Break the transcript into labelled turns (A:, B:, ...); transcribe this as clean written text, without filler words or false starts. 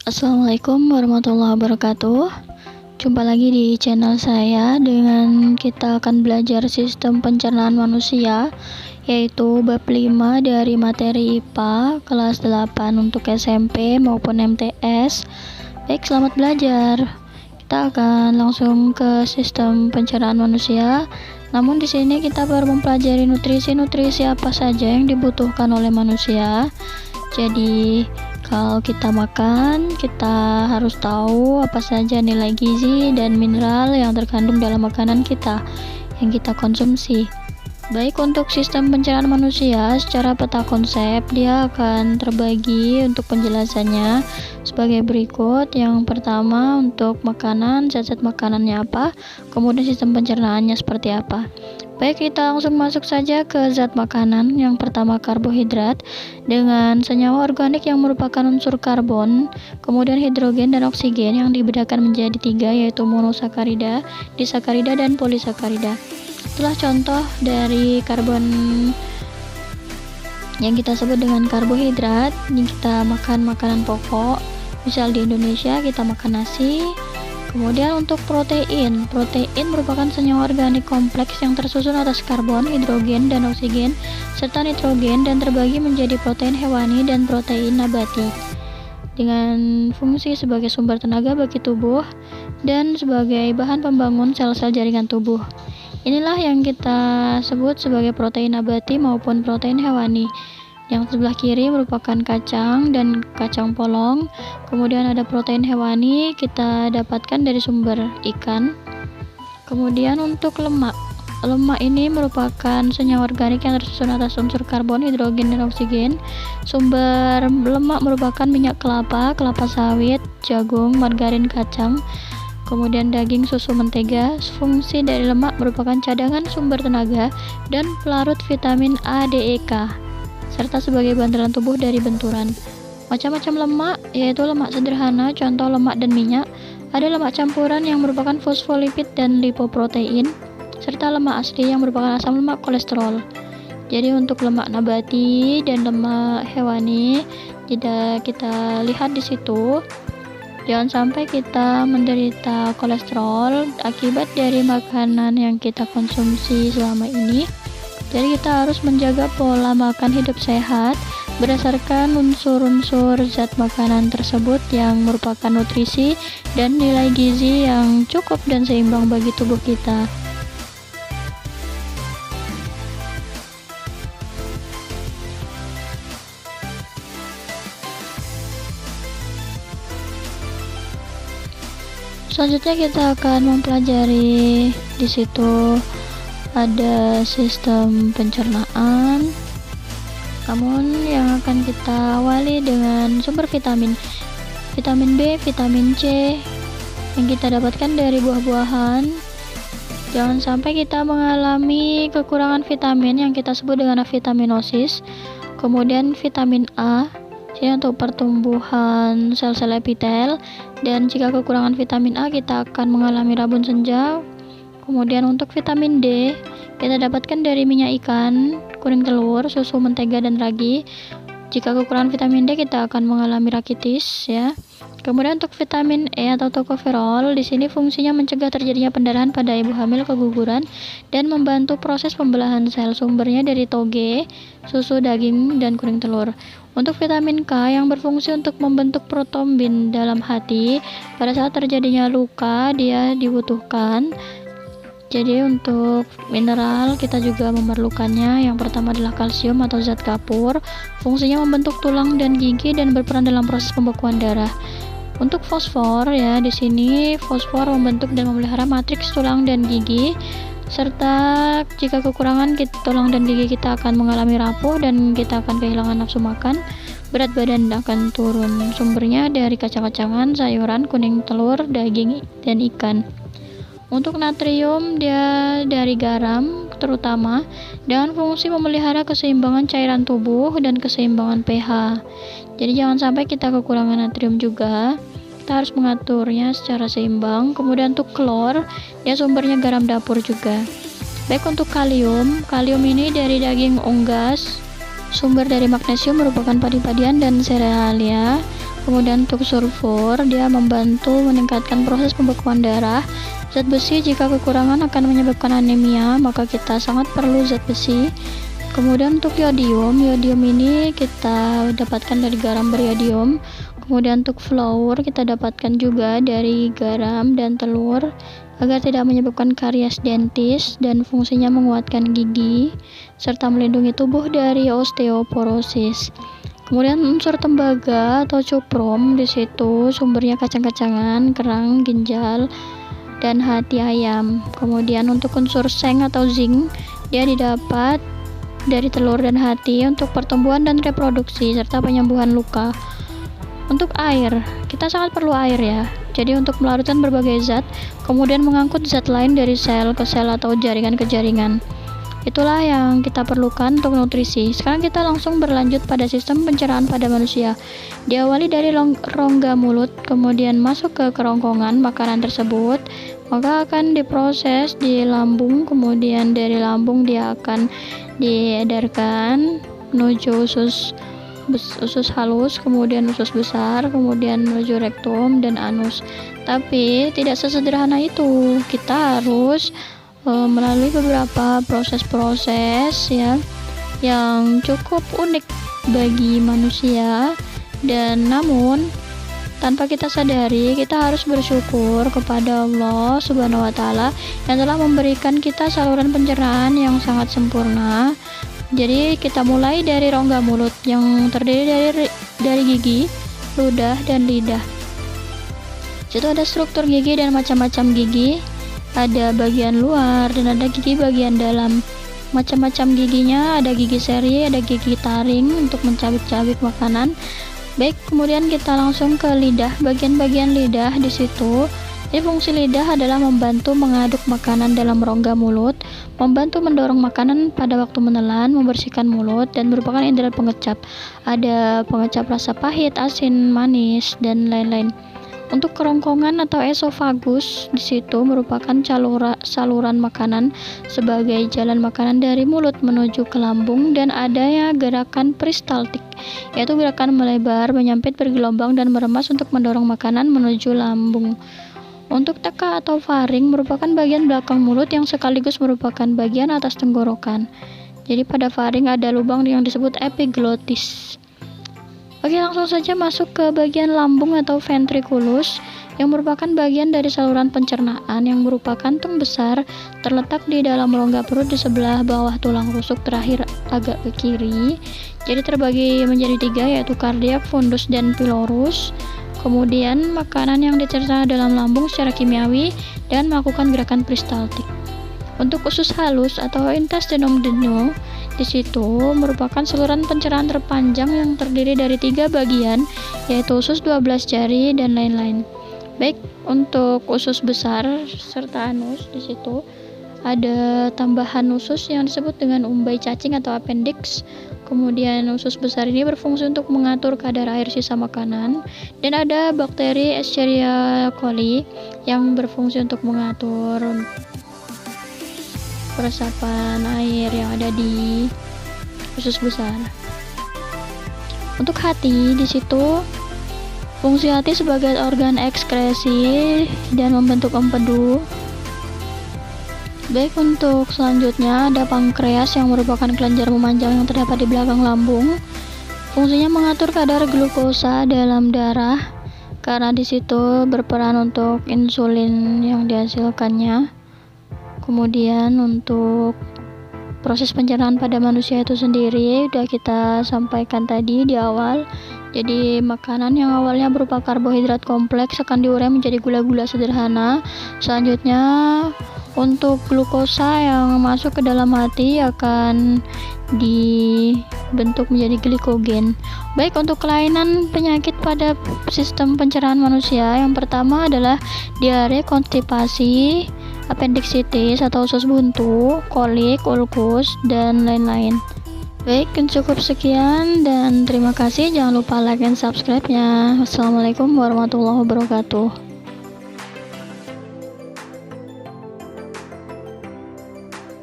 A: Assalamualaikum warahmatullahi wabarakatuh. Jumpa lagi di channel saya dengan kita akan belajar sistem pencernaan manusia, yaitu bab 5 dari materi IPA kelas 8 untuk SMP maupun MTS. Baik, selamat belajar. Kita akan langsung ke sistem pencernaan manusia. Namun di sini kita baru mempelajari nutrisi apa saja yang dibutuhkan oleh manusia. Jadi kalau kita makan, kita harus tahu apa saja nilai gizi dan mineral yang terkandung dalam makanan kita yang kita konsumsi. Baik, untuk sistem pencernaan manusia secara peta konsep, dia akan terbagi untuk penjelasannya sebagai berikut. Yang pertama, untuk makanan, zat-zat makanannya apa, kemudian sistem pencernaannya seperti apa. Baik, kita langsung masuk saja ke zat makanan. Yang pertama, karbohidrat dengan senyawa organik yang merupakan unsur karbon, kemudian hidrogen dan oksigen yang dibedakan menjadi 3, yaitu monosakarida, disakarida, dan polisakarida. Itulah contoh dari karbon yang kita sebut dengan karbohidrat. Ini kita makan makanan pokok, misal di Indonesia kita makan nasi. Kemudian untuk protein merupakan senyawa organik kompleks yang tersusun atas karbon, hidrogen, dan oksigen, serta nitrogen, dan terbagi menjadi protein hewani dan protein nabati, dengan fungsi sebagai sumber tenaga bagi tubuh dan sebagai bahan pembangun sel-sel jaringan tubuh. Inilah yang kita sebut sebagai protein nabati maupun protein hewani. Yang sebelah kiri merupakan kacang dan kacang polong. Kemudian ada protein hewani, kita dapatkan dari sumber ikan. Kemudian untuk lemak ini merupakan senyawa organik yang tersusun atas unsur karbon, hidrogen, dan oksigen. Sumber lemak merupakan minyak kelapa, kelapa sawit, jagung, margarin, kacang, kemudian daging, susu, mentega. Fungsi dari lemak merupakan cadangan sumber tenaga dan pelarut vitamin A, D, E, K, serta sebagai bantalan tubuh dari benturan. Macam-macam lemak, yaitu lemak sederhana, contoh lemak dan minyak. Ada lemak campuran yang merupakan fosfolipid dan lipoprotein, serta lemak asli yang merupakan asam lemak kolesterol. Jadi untuk lemak nabati dan lemak hewani, tidak kita lihat di situ. Jangan sampai kita menderita kolesterol akibat dari makanan yang kita konsumsi selama ini. Jadi kita harus menjaga pola makan hidup sehat berdasarkan unsur-unsur zat makanan tersebut yang merupakan nutrisi dan nilai gizi yang cukup dan seimbang bagi tubuh kita. Selanjutnya kita akan mempelajari di situ ada sistem pencernaan. Namun yang akan kita awali dengan sumber vitamin B, vitamin C yang kita dapatkan dari buah-buahan. Jangan sampai kita mengalami kekurangan vitamin yang kita sebut dengan vitaminosis. Kemudian vitamin A ini untuk pertumbuhan sel-sel epitel, dan jika kekurangan vitamin A kita akan mengalami rabun senja. Kemudian untuk vitamin D kita dapatkan dari minyak ikan, kuning telur, susu, mentega, dan ragi. Jika kekurangan vitamin D kita akan mengalami rakitis, ya. Kemudian untuk vitamin E atau tokoferol, di sini fungsinya mencegah terjadinya pendarahan pada ibu hamil, keguguran, dan membantu proses pembelahan sel. Sumbernya dari toge, susu, daging, dan kuning telur. Untuk vitamin K yang berfungsi untuk membentuk protombin dalam hati, pada saat terjadinya luka dia dibutuhkan. Jadi untuk mineral kita juga memerlukannya. Yang pertama adalah kalsium atau zat kapur. Fungsinya membentuk tulang dan gigi dan berperan dalam proses pembekuan darah. Untuk fosfor, ya, di sini fosfor membentuk dan memelihara matriks tulang dan gigi, serta jika kekurangan tulang dan gigi kita akan mengalami rapuh dan kita akan kehilangan nafsu makan, berat badan akan turun. Sumbernya dari kacang-kacangan, sayuran, kuning telur, daging, dan ikan. Untuk natrium dia dari garam terutama, dengan fungsi memelihara keseimbangan cairan tubuh dan keseimbangan pH. Jadi jangan sampai kita kekurangan natrium juga, kita harus mengaturnya secara seimbang. Kemudian untuk klor, ya sumbernya garam dapur juga. Baik, untuk kalium ini dari daging unggas. Sumber dari magnesium merupakan padi-padian dan serealia. Kemudian untuk sulfur, dia membantu meningkatkan proses pembekuan darah. Zat besi jika kekurangan akan menyebabkan anemia, maka kita sangat perlu zat besi. Kemudian untuk yodium ini kita dapatkan dari garam beriodium. Kemudian untuk fluor kita dapatkan juga dari garam dan telur agar tidak menyebabkan karies dentis dan fungsinya menguatkan gigi serta melindungi tubuh dari osteoporosis. Kemudian unsur tembaga atau cuprum, di situ sumbernya kacang-kacangan, kerang, ginjal, dan hati ayam. Kemudian untuk unsur seng atau zinc, dia didapat dari telur dan hati untuk pertumbuhan dan reproduksi serta penyembuhan luka. Untuk air, kita sangat perlu air ya. Jadi untuk melarutkan berbagai zat, kemudian mengangkut zat lain dari sel ke sel atau jaringan ke jaringan. Itulah yang kita perlukan untuk nutrisi. Sekarang kita langsung berlanjut pada sistem pencernaan pada manusia. Diawali dari rongga mulut, kemudian masuk ke kerongkongan makanan tersebut, maka akan diproses di lambung, kemudian dari lambung dia akan diedarkan menuju usus halus, kemudian usus besar, kemudian menuju rektum dan anus. Tapi tidak sesederhana itu. Kita harus melalui beberapa proses-proses ya yang cukup unik bagi manusia, dan namun tanpa kita sadari kita harus bersyukur kepada Allah Subhanahu wa Ta'ala yang telah memberikan kita saluran pencernaan yang sangat sempurna. Jadi kita mulai dari rongga mulut yang terdiri dari gigi, ludah, dan lidah. Situ ada struktur gigi dan macam-macam gigi. Ada bagian luar dan ada gigi bagian dalam. Macam-macam giginya, ada gigi seri, ada gigi taring untuk mencabik-cabik makanan. Baik, kemudian kita langsung ke lidah. Bagian-bagian lidah di situ. Jadi fungsi lidah adalah membantu mengaduk makanan dalam rongga mulut, membantu mendorong makanan pada waktu menelan, membersihkan mulut, dan merupakan indera pengecap. Ada pengecap rasa pahit, asin, manis, dan lain-lain. Untuk kerongkongan atau esofagus di situ merupakan saluran makanan sebagai jalan makanan dari mulut menuju ke lambung, dan adanya gerakan peristaltik, yaitu gerakan melebar, menyempit, bergelombang, dan meremas untuk mendorong makanan menuju lambung. Untuk teka atau faring merupakan bagian belakang mulut yang sekaligus merupakan bagian atas tenggorokan. Jadi pada faring ada lubang yang disebut epiglottis. Oke, langsung saja masuk ke bagian lambung atau ventriculus yang merupakan bagian dari saluran pencernaan yang berupa kantung besar terletak di dalam rongga perut di sebelah bawah tulang rusuk terakhir agak ke kiri. Jadi terbagi menjadi 3, yaitu kardiak, fundus, dan pilorus. Kemudian makanan yang dicerna dalam lambung secara kimiawi dan melakukan gerakan peristaltik. Untuk usus halus atau intestinum delimo, di situ merupakan saluran pencernaan terpanjang yang terdiri dari 3 bagian, yaitu usus 12 jari dan lain-lain. Baik, untuk usus besar serta anus di situ ada tambahan usus yang disebut dengan umbai cacing atau appendix. Kemudian usus besar ini berfungsi untuk mengatur kadar air sisa makanan, dan ada bakteri Escherichia coli yang berfungsi untuk mengatur peresapan air yang ada di usus besar. Untuk hati di situ fungsi hati sebagai organ ekskresi dan membentuk empedu. Baik, untuk selanjutnya ada pankreas yang merupakan kelenjar memanjang yang terdapat di belakang lambung. Fungsinya mengatur kadar glukosa dalam darah karena di situ berperan untuk insulin yang dihasilkannya. Kemudian untuk proses pencernaan pada manusia itu sendiri udah kita sampaikan tadi di awal. Jadi makanan yang awalnya berupa karbohidrat kompleks akan diurai menjadi gula-gula sederhana. Selanjutnya untuk glukosa yang masuk ke dalam hati akan dibentuk menjadi glikogen. Baik, untuk kelainan penyakit pada sistem pencernaan manusia, yang pertama adalah diare, konstipasi, appendicitis atau usus buntu, kolik, ulkus, dan lain-lain. Baik, cukup sekian dan terima kasih. Jangan lupa like dan subscribe-nya. Wassalamualaikum warahmatullahi wabarakatuh.